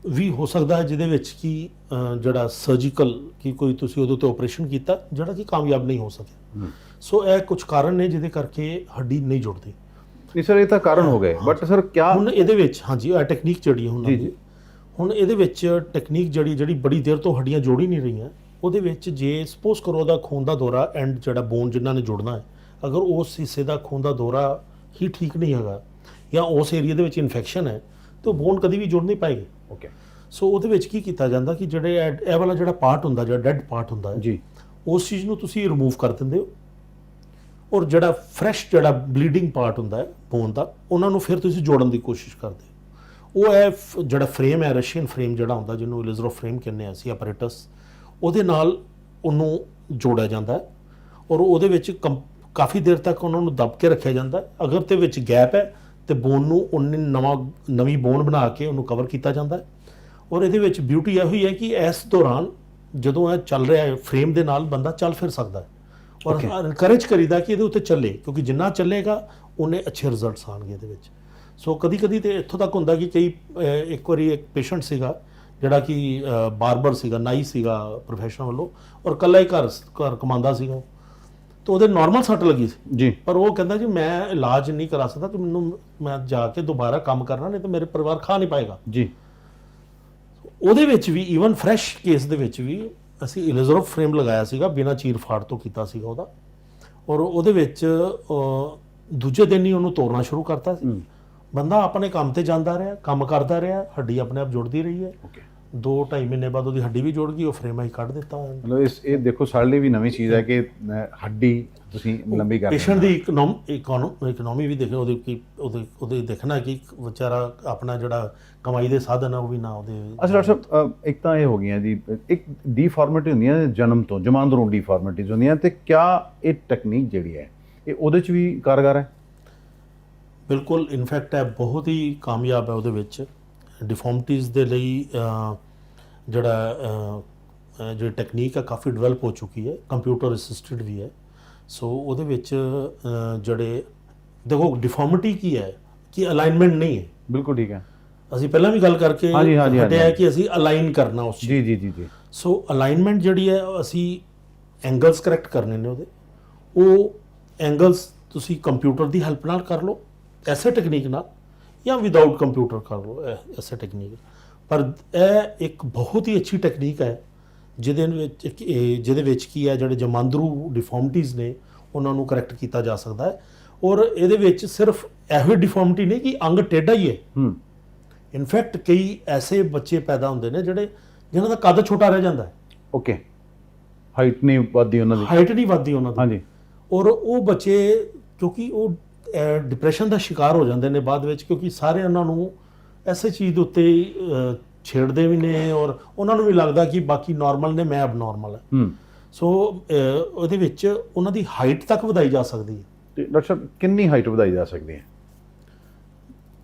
ਵੀ ਹੋ ਸਕਦਾ ਹੈ ਜਿਹਦੇ ਵਿੱਚ ਕਿ ਜਿਹੜਾ ਸਰਜੀਕਲ ਕਿ ਕੋਈ ਤੁਸੀਂ ਉਹਦੇ ਉੱਤੇ ਆਪਰੇਸ਼ਨ ਕੀਤਾ ਜਿਹੜਾ ਕਿ ਕਾਮਯਾਬ ਨਹੀਂ ਹੋ ਸਕਿਆ। ਸੋ ਇਹ ਕੁਝ ਕਾਰਨ ਨੇ ਜਿਹਦੇ ਕਰਕੇ ਹੱਡੀ ਨਹੀਂ ਜੁੜਦੀ। ਨਹੀਂ ਸਰ, ਇਹ ਤਾਂ ਕਾਰਨ ਹੋ ਗਏ, ਬਟ ਸਰ ਕਿਆ ਹੁਣ ਇਹਦੇ ਵਿੱਚ ਹਾਂਜੀ ਇਹ ਟੈਕਨੀਕ ਜਿਹੜੀ ਹੁਣ ਜੀ। ਹੁਣ ਇਹਦੇ ਵਿੱਚ ਟੈਕਨੀਕ ਜਿਹੜੀ ਬੜੀ ਦੇਰ ਤੋਂ ਹੱਡੀਆਂ ਜੋੜ ਹੀ ਨਹੀਂ ਰਹੀਆਂ, ਉਹਦੇ ਵਿੱਚ ਜੇ ਸਪੋਜ਼ ਕਰੋ ਉਹਦਾ ਖੂਨ ਦਾ ਦੌਰਾ ਐਂਡ ਜਿਹੜਾ ਬੋਨ ਜਿਨ੍ਹਾਂ ਨੇ ਜੁੜਨਾ ਹੈ, ਅਗਰ ਉਸ ਹਿੱਸੇ ਦਾ ਖੂਨ ਦਾ ਦੌਰਾ ਹੀ ਠੀਕ ਨਹੀਂ ਹੈਗਾ ਜਾਂ ਉਸ ਏਰੀਆ ਦੇ ਵਿੱਚ ਇਨਫੈਕਸ਼ਨ ਹੈ ਤਾਂ ਉਹ ਬੋਨ ਕਦੀ ਵੀ ਜੁੜ ਨਹੀਂ ਪਾਏਗੀ। ਓਕੇ। ਸੋ ਉਹਦੇ ਵਿੱਚ ਕੀ ਕੀਤਾ ਜਾਂਦਾ ਕਿ ਜਿਹੜੇ ਇਹ ਵਾਲਾ ਜਿਹੜਾ ਪਾਰਟ ਹੁੰਦਾ, ਜਿਹੜਾ ਡੈਡ ਪਾਰਟ ਹੁੰਦਾ ਹੈ ਜੀ, ਉਸ ਚੀਜ਼ ਨੂੰ ਤੁਸੀਂ ਰਿਮੂਵ ਕਰ ਦਿੰਦੇ ਹੋ ਔਰ ਜਿਹੜਾ ਫਰੈਸ਼ ਜਿਹੜਾ ਬਲੀਡਿੰਗ ਪਾਰਟ ਹੁੰਦਾ ਹੈ ਬੋਨ ਦਾ, ਉਹਨਾਂ ਨੂੰ ਫਿਰ ਤੁਸੀਂ ਜੋੜਨ ਦੀ ਕੋਸ਼ਿਸ਼ ਕਰਦੇ ਹੋ। ਉਹ ਹੈ ਜਿਹੜਾ ਫਰੇਮ ਹੈ, ਰਸ਼ੀਅਨ ਫਰੇਮ ਜਿਹੜਾ ਹੁੰਦਾ ਜਿਹਨੂੰ ਇਲਿਜ਼ਰੋ ਫਰੇਮ ਕਹਿੰਦੇ ਆ ਅਸੀਂ, ਆਪਰੇਟਸ, ਉਹਦੇ ਨਾਲ ਉਹਨੂੰ ਜੋੜਿਆ ਜਾਂਦਾ ਹੈ ਔਰ ਉਹਦੇ ਵਿੱਚ ਕਾਫੀ ਦੇਰ ਤੱਕ ਉਹਨਾਂ ਨੂੰ ਦਬ ਕੇ ਰੱਖਿਆ ਜਾਂਦਾ ਹੈ। ਅਗਰ ਤੇ ਵਿੱਚ ਗੈਪ ਹੈ ਤੇ ਬੋਨ ਨੂੰ ਉਹਨੇ ਨਵੀਂ ਬੋਨ ਬਣਾ ਕੇ ਉਹਨੂੰ ਕਵਰ ਕੀਤਾ ਜਾਂਦਾ ਹੈ। ਔਰ ਇਹਦੇ ਵਿੱਚ ਬਿਊਟੀ ਇਹੋ ਹੀ ਹੈ ਕਿ ਇਸ ਦੌਰਾਨ ਜਦੋਂ ਇਹ ਚੱਲ ਰਿਹਾ ਹੈ ਫਰੇਮ ਦੇ ਨਾਲ ਬੰਦਾ ਚੱਲ ਫਿਰ ਸਕਦਾ ਹੈ ਔਰ ਇਨਕਰੇਜ ਕਰੀਦਾ ਕਿ ਇਹਦੇ ਉੱਤੇ ਚੱਲੇ, ਕਿਉਂਕਿ ਜਿੰਨਾ ਚੱਲੇਗਾ ਉਹਨੇ ਅੱਛੇ ਰਿਜ਼ਲਟਸ ਆਉਣਗੇ ਇਹਦੇ ਵਿੱਚ। ਸੋ ਕਦੀ ਤੇ ਇੱਥੋਂ ਤੱਕ ਹੁੰਦਾ ਕਿ ਇੱਕ ਵਾਰੀ ਇੱਕ ਪੇਸ਼ੈਂਟ ਸੀਗਾ ਜਿਹੜਾ ਕਿ ਬਾਰਬਰ ਸੀਗਾ, ਨਾਈ ਸੀਗਾ ਪ੍ਰੋਫੈਸ਼ਨ ਵੱਲੋਂ ਔਰ ਇਕੱਲਾ ਹੀ ਘਰ ਕਮਾਉਂਦਾ ਸੀਗਾ, ਤਾਂ ਉਹਦੇ ਨਾਰਮਲ ਸੱਟ ਲੱਗੀ ਸੀ ਜੀ, ਪਰ ਉਹ ਕਹਿੰਦਾ ਜੀ ਮੈਂ ਇਲਾਜ ਨਹੀਂ ਕਰਾ ਸਕਦਾ ਕਿ ਮੈਂ ਜਾ ਕੇ ਦੁਬਾਰਾ ਕੰਮ ਕਰਨਾ, ਨਹੀਂ ਤਾਂ ਮੇਰੇ ਪਰਿਵਾਰ ਖਾ ਨਹੀਂ ਪਾਏਗਾ ਜੀ। ਉਹਦੇ ਵਿੱਚ ਵੀ ਈਵਨ ਫਰੈਸ਼ ਕੇਸ ਦੇ ਵਿੱਚ ਵੀ ਅਸੀਂ ਇਲਿਜ਼ਰੋ ਫਰੇਮ ਲਗਾਇਆ ਸੀਗਾ, ਬਿਨਾਂ ਚੀਰ ਫਾੜ ਤੋਂ ਕੀਤਾ ਸੀਗਾ ਉਹਦਾ, ਔਰ ਉਹਦੇ ਵਿੱਚ ਦੂਜੇ ਦਿਨ ਹੀ ਉਹਨੂੰ ਤੋੜਨਾ ਸ਼ੁਰੂ ਕਰਤਾ ਸੀ। ਬੰਦਾ ਆਪਣੇ ਕੰਮ ਤੇ ਜਾਂਦਾ ਰਿਹਾ, ਕੰਮ ਕਰਦਾ ਰਿਹਾ, ਹੱਡੀ ਆਪਣੇ ਆਪ ਜੁੜਦੀ ਰਹੀ ਹੈ। 2-2.5 ਮਹੀਨੇ ਬਾਅਦ ਉਹਦੀ ਹੱਡੀ ਵੀ ਜੁੜ ਗਈ, ਉਹ ਫਰੇਮ ਹੀ ਕੱਢ ਦਿੱਤਾ। ਮਤਲਬ ਇਹ ਦੇਖੋ ਸਾਡੇ ਲਈ ਵੀ ਨਵੀਂ ਚੀਜ਼ ਹੈ ਕਿ ਹੱਡੀ ਤੁਸੀਂ ਲੰਬੀ ਕਰ ਪੇਸ਼ੈਂਟ ਦੀ ਇਕਨੋਮੀ ਵੀ ਦੇਖੋ, ਉਹਦੇ ਦੇਖਣਾ ਕਿ ਵਿਚਾਰਾ ਆਪਣਾ ਜਿਹੜਾ ਕਮਾਈ ਦੇ ਸਾਧਨ ਹੈ ਉਹ ਵੀ ਨਾ ਉਹਦੇ। ਅੱਛਾ ਡਾਕਟਰ ਸਾਹਿਬ, ਇੱਕ ਤਾਂ ਇਹ ਹੋ ਗਈਆਂ ਜੀ, ਇੱਕ ਡੀਫਾਰਮਿਟੀ ਹੁੰਦੀਆਂ ਜਨਮ ਤੋਂ, ਜਮਾਂਦਰੂ ਡੀਫਾਰਮਿਟੀਜ਼ ਹੁੰਦੀਆਂ, ਤੇ ਕਿਆ ਇਹ ਟੈਕਨੀਕ ਜਿਹੜੀ ਹੈ ਇਹ ਉਹਦੇ 'ਚ ਵੀ ਕਾਰਗਰ ਹੈ? ਬਿਲਕੁਲ, ਇਨਫੈਕਟ ਹੈ ਬਹੁਤ ਹੀ ਕਾਮਯਾਬ ਹੈ ਉਹਦੇ ਵਿੱਚ। ਡਿਫਾਰਮਿਟੀਜ਼ ਦੇ ਲਈ ਜਿਹੜੀ ਟੈਕਨੀਕ ਹੈ ਕਾਫੀ ਡਿਵੈਲਪ ਹੋ ਚੁੱਕੀ ਹੈ, ਕੰਪਿਊਟਰ ਅਸਿਸਟਡ ਵੀ ਹੈ। ਸੋ ਉਹਦੇ ਵਿੱਚ ਜਿਹੜੇ ਦੇਖੋ ਡਿਫਾਰਮਿਟੀ ਕੀ ਹੈ ਕਿ ਅਲਾਈਨਮੈਂਟ ਨਹੀਂ ਹੈ। ਬਿਲਕੁਲ ਠੀਕ ਹੈ। ਅਸੀਂ ਪਹਿਲਾਂ ਵੀ ਗੱਲ ਕਰਕੇ ਹਟਿਆ ਕਿ ਅਸੀਂ ਅਲਾਈਨ ਕਰਨਾ ਉਸ ਚੀਜ਼। ਜੀ। ਸੋ ਅਲਾਈਨਮੈਂਟ ਜਿਹੜੀ ਹੈ ਅਸੀਂ ਐਂਗਲਸ ਕਰੈਕਟ ਕਰਨੇ ਨੇ ਉਹਦੇ, ਉਹ ਐਂਗਲਸ ਤੁਸੀਂ ਕੰਪਿਊਟਰ ਦੀ ਹੈਲਪ ਨਾਲ ਕਰ ਲਓ ਐਸੇ ਟੈਕਨੀਕ ਨਾਲ, ਜਾਂ ਵਿਦਆਊਟ ਕੰਪਿਊਟਰ ਕਰ ਲਓ ਐਸੇ ਟੈਕਨੀਕ। ਪਰ ਇਹ ਇੱਕ ਬਹੁਤ ਹੀ ਅੱਛੀ ਟੈਕਨੀਕ ਹੈ ਜਿਹਦੇ ਵਿੱਚ ਕੀ ਹੈ ਜਿਹੜੇ ਜਮਾਂਦਰੂ ਡਿਫਾਰਮਿਟੀਜ਼ ਨੇ ਉਹਨਾਂ ਨੂੰ ਕਰੈਕਟ ਕੀਤਾ ਜਾ ਸਕਦਾ ਹੈ। ਔਰ ਇਹਦੇ ਵਿੱਚ ਸਿਰਫ ਇਹੋ ਡਿਫਾਰਮਿਟੀ ਨਹੀਂ ਕਿ ਅੰਗ ਟੇਢਾ ਹੀ ਹੈ। ਇਨਫੈਕਟ ਕਈ ਐਸੇ ਬੱਚੇ ਪੈਦਾ ਹੁੰਦੇ ਨੇ ਜਿਹਨਾਂ ਦਾ ਕੱਦ ਛੋਟਾ ਰਹਿ ਜਾਂਦਾ ਹੈ। ਓਕੇ, ਹਾਈਟ ਨਹੀਂ ਵੱਧਦੀ ਉਹਨਾਂ ਦੀ। ਹਾਂਜੀ। ਔਰ ਉਹ ਬੱਚੇ ਕਿਉਂਕਿ ਉਹ ਡਿਪਰੈਸ਼ਨ ਦਾ ਸ਼ਿਕਾਰ ਹੋ ਜਾਂਦੇ ਨੇ ਬਾਅਦ ਵਿੱਚ, ਕਿਉਂਕਿ ਸਾਰੇ ਉਹਨਾਂ ਨੂੰ ਐਸੇ ਚੀਜ਼ ਦੇ ਉੱਤੇ ਛੇੜਦੇ ਵੀ ਨੇ ਔਰ ਉਹਨਾਂ ਨੂੰ ਵੀ ਲੱਗਦਾ ਕਿ ਬਾਕੀ ਨਾਰਮਲ ਨੇ, ਮੈਂ ਅਬਨੋਰਮਲ ਹੈ। ਸੋ ਉਹਦੇ ਵਿੱਚ ਉਹਨਾਂ ਦੀ ਹਾਈਟ ਤੱਕ ਵਧਾਈ ਜਾ ਸਕਦੀ ਹੈ। ਤੇ ਡਾਕਟਰ ਸਾਹਿਬ ਕਿੰਨੀ ਹਾਈਟ ਵਧਾਈ ਜਾ ਸਕਦੀ ਹੈ?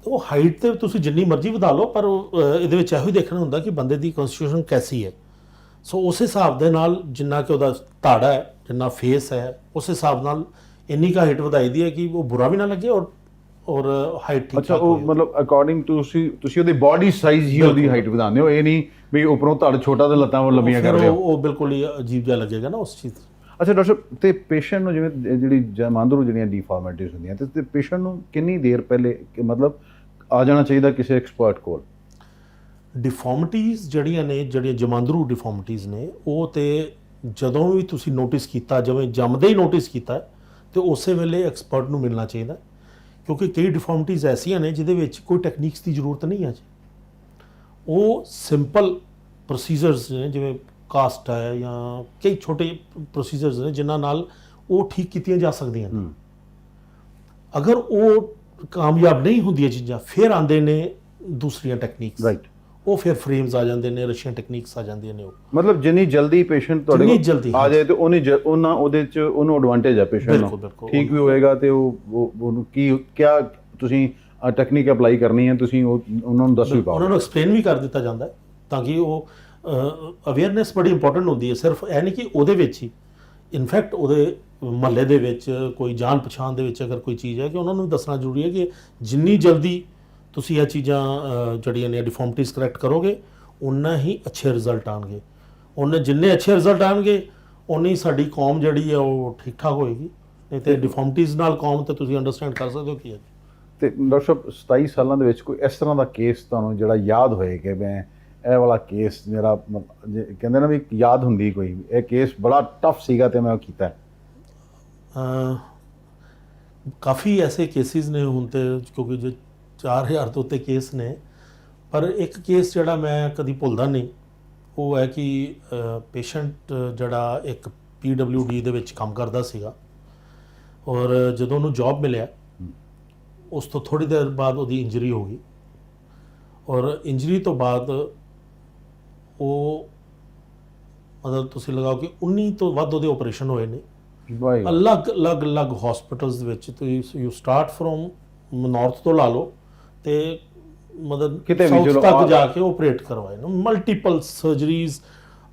ਉਹ ਹਾਈਟ ਤੇ ਤੁਸੀਂ ਜਿੰਨੀ ਮਰਜ਼ੀ ਵਧਾ ਲਓ, ਪਰ ਇਹਦੇ ਵਿੱਚ ਇਹੋ ਹੀ ਦੇਖਣਾ ਹੁੰਦਾ ਕਿ ਬੰਦੇ ਦੀ ਕਨਸਟੀਟਿਊਸ਼ਨ ਕੈਸੀ ਹੈ। ਸੋ ਉਸ ਹਿਸਾਬ ਦੇ ਨਾਲ ਜਿੰਨਾ ਕਿ ਉਹਦਾ ਧਾੜਾ ਹੈ, ਜਿੰਨਾ ਫੇਸ ਹੈ, ਉਸ ਹਿਸਾਬ ਨਾਲ ਇੰਨੀ ਕੁ ਹਾਈਟ ਵਧਾਈ ਦੀ ਹੈ ਕਿ ਉਹ ਬੁਰਾ ਵੀ ਨਾ ਲੱਗੇ ਔਰ ਹਾਈਟ ਠੀਕ। ਅੱਛਾ, ਉਹ ਮਤਲਬ ਅਕੋਰਡਿੰਗ ਟੂ ਤੁਸੀਂ ਉਹਦੀ ਬਾਡੀ ਸਾਈਜ਼ ਹੀ ਉਹਦੀ ਹਾਈਟ ਵਧਾਉਂਦੇ ਹੋ, ਇਹ ਨਹੀਂ ਵੀ ਉੱਪਰੋਂ ਧੜ ਛੋਟਾ ਤੇ ਲੱਤਾਂ ਲੰਬੀਆਂ ਕਰਦੇ ਹੋ। ਉਹ ਬਿਲਕੁਲ ਹੀ ਅਜੀਬ ਜਿਹਾ ਲੱਗੇਗਾ ਨਾ ਉਸ ਚੀਜ਼। ਅੱਛਾ ਡਾਕਟਰ ਸਾਹਿਬ, ਤੇ ਪੇਸ਼ੈਂਟ ਨੂੰ ਜਿਵੇਂ ਜਿਹੜੀ ਜਮਾਂਦਰੂ ਜਿਹੜੀਆਂ ਡੀਫਾਰਮੈਲਿਟੀਜ਼ ਹੁੰਦੀਆਂ ਤੇ ਪੇਸ਼ੈਂਟ ਨੂੰ ਕਿੰਨੀ ਦੇਰ ਪਹਿਲੇ ਮਤਲਬ ਆ ਜਾਣਾ ਚਾਹੀਦਾ ਕਿਸੇ ਐਕਸਪਰਟ ਕੋਲ? ਡਿਫਾਰਮਿਟੀਜ਼ ਜਿਹੜੀਆਂ ਜਮਾਂਦਰੂ ਡਿਫਾਰਮਿਟੀਜ਼ ਨੇ, ਉਹ ਤੇ ਜਦੋਂ ਵੀ ਤੁਸੀਂ ਨੋਟਿਸ ਕੀਤਾ, ਜਿਵੇਂ ਜੰਮਦੇ ਹੀ ਨੋਟਿਸ ਕੀਤਾ ਤੇ ਉਸੇ ਵੇਲੇ ਐਕਸਪਰਟ ਨੂੰ ਮਿਲਣਾ ਚਾਹੀਦਾ, ਕਿਉਂਕਿ ਕਈ ਡਿਫਾਰਮਿਟੀਜ਼ ਐਸੀਆਂ ਨੇ ਜਿਹਦੇ ਵਿੱਚ ਕੋਈ ਟੈਕਨੀਕਸ ਦੀ ਜ਼ਰੂਰਤ ਨਹੀਂ ਹੈ ਜੀ। ਉਹ ਸਿੰਪਲ ਪ੍ਰੋਸੀਜਰਸ ਨੇ, ਜਿਵੇਂ ਕਾਸਟ ਹੈ ਜਾਂ ਕਈ ਛੋਟੇ ਪ੍ਰੋਸੀਜਰਸ ਨੇ ਜਿਨ੍ਹਾਂ ਨਾਲ ਉਹ ਠੀਕ ਕੀਤੀਆਂ ਜਾ ਸਕਦੀਆਂ ਨੇ। ਅਗਰ ਉਹ ਕਾਮਯਾਬ ਨਹੀਂ ਹੁੰਦੀਆਂ ਚੀਜ਼ਾਂ, ਫਿਰ ਆਉਂਦੇ ਨੇ ਦੂਸਰੀਆਂ ਟੈਕਨੀਕਸ, ਰਾਈਟ। ਉਹ ਫਿਰ ਫਰੇਮਸ ਆ ਜਾਂਦੇ ਨੇ, ਰਸ਼ੀਅਨ ਟੈਕਨੀਕਸ ਆ ਜਾਂਦੀਆਂ ਨੇ। ਉਹ ਮਤਲਬ ਜਿੰਨੀ ਜਲਦੀ ਪੇਸ਼ੈਂਟ ਤੁਹਾਡੇ ਜਿੰਨੀ ਕੋਲ ਜਲਦੀ ਆ ਜਾਏ ਤੇ ਉਹਨਾਂ ਉਹਦੇ ਚ ਉਹਨੂੰ ਐਡਵਾਂਟੇਜ ਹੈ ਪੇਸ਼ੈਂਟ ਬਿਲਕੁਲ, ਨੂੰ, ਬਿਲਕੁਲ। ਠੀਕ ਵੀ ਹੋਏਗਾ ਤੇ ਉਹਨੂੰ ਕਿਆ ਤੁਸੀਂ ਟੈਕਨੀਕ ਅਪਲਾਈ ਕਰਨੀ ਹੈ, ਤੁਸੀਂ ਉਹਨਾਂ ਨੂੰ ਦੱਸ ਵੀ ਪਾਓ, ਉਹਨਾਂ ਨੂੰ ਐਕਸਪਲੇਨ ਵੀ ਕਰ ਦਿੱਤਾ ਜਾਂਦਾ ਹੈ, ਤਾਂ ਕਿ ਉਹ ਅਵੇਅਰਨੈਸ ਬੜੀ ਇੰਪੋਰਟੈਂਟ ਹੁੰਦੀ ਹੈ। ਸਿਰਫ ਇਹ ਨਹੀਂ ਕਿ ਉਹਦੇ ਵਿੱਚ ਹੀ, ਇਨਫੈਕਟ ਉਹਦੇ ਮਹੱਲੇ ਦੇ ਵਿੱਚ ਕੋਈ ਜਾਣ ਪਛਾਣ ਦੇ ਵਿੱਚ ਅਗਰ ਕੋਈ ਚੀਜ਼ ਹੈ, ਕਿ ਉਹਨਾਂ ਨੂੰ ਵੀ ਦੱਸਣਾ ਜ਼ਰੂਰੀ ਹੈ ਕਿ ਜਿੰਨੀ ਜਲਦੀ ਤੁਸੀਂ ਇਹ ਚੀਜ਼ਾਂ ਜਿਹੜੀਆਂ ਨੇ ਡਿਫਾਰਮਿਟੀਜ਼ ਕਰੈਕਟ ਕਰੋਗੇ, ਉਨਾ ਹੀ ਅੱਛੇ ਰਿਜ਼ਲਟ ਆਉਣਗੇ। ਜਿੰਨੇ ਅੱਛੇ ਰਿਜ਼ਲਟ ਆਉਣਗੇ, ਉਨੀ ਸਾਡੀ ਕੌਮ ਜਿਹੜੀ ਹੈ ਉਹ ਠੀਕ ਠਾਕ ਹੋਏਗੀ। ਨਹੀਂ ਤੇ ਡਿਫਾਰਮਿਟੀਜ਼ ਨਾਲ ਕੌਮ ਤੇ ਤੁਸੀਂ ਅੰਡਰਸਟੈਂਡ ਕਰ ਸਕਦੇ ਹੋ ਕੀ ਹੈ। ਤੇ ਡਾਕਟਰ ਸਾਹਿਬ 27 ਸਾਲਾਂ ਦੇ ਵਿੱਚ ਕੋਈ ਇਸ ਤਰ੍ਹਾਂ ਦਾ ਕੇਸ ਤੁਹਾਨੂੰ ਜਿਹੜਾ ਯਾਦ ਹੋਏ ਕਿ ਮੈਂ ਇਹ ਵਾਲਾ ਕੇਸ ਮੇਰਾ ਕਹਿੰਦੇ ਨਾ ਵੀ ਯਾਦ ਹੁੰਦੀ ਕੋਈ, ਇਹ ਕੇਸ ਬੜਾ ਟਫ ਸੀਗਾ ਤੇ ਮੈਂ ਉਹ ਕੀਤਾ? ਕਾਫੀ ਐਸੇ ਕੇਸਿਸ ਨੇ ਹੁਣ ਤੇ, ਕਿਉਂਕਿ ਜੋ 4000 ਤੋਂ ਉੱਤੇ ਕੇਸ ਨੇ, ਪਰ ਇੱਕ ਕੇਸ ਜਿਹੜਾ ਮੈਂ ਕਦੀ ਭੁੱਲਦਾ ਨਹੀਂ, ਉਹ ਹੈ ਕਿ ਪੇਸ਼ੈਂਟ ਜਿਹੜਾ ਇੱਕ PWD ਦੇ ਵਿੱਚ ਕੰਮ ਕਰਦਾ ਸੀਗਾ, ਔਰ ਜਦੋਂ ਉਹਨੂੰ ਜੌਬ ਮਿਲਿਆ ਉਸ ਤੋਂ ਥੋੜ੍ਹੀ ਦੇਰ ਬਾਅਦ ਉਹਦੀ ਇੰਜਰੀ ਹੋ ਗਈ, ਔਰ ਇੰਜਰੀ ਤੋਂ ਬਾਅਦ ਉਹ ਮਤਲਬ ਤੁਸੀਂ ਲਗਾਓ ਕਿ 19 ਤੋਂ ਵੱਧ ਉਹਦੇ ਆਪਰੇਸ਼ਨ ਹੋਏ ਨੇ ਅਲੱਗ ਹਸਪੀਟਲਸ ਦੇ ਵਿੱਚ। ਤੁਸੀਂ ਯੂ ਸਟਾਰਟ ਫਰੋਮ ਨਾਰਥ ਤੋਂ ਲਾ ਲਓ ਤੇ ਮਤਲਬ ਕਿਤੇ ਵੀ ਸਾਊਥ ਤੱਕ ਜਾ ਕੇ ਆਪਰੇਟ ਕਰਵਾਏ ਨੇ, ਮਲਟੀਪਲ ਸਰਜਰੀਜ਼,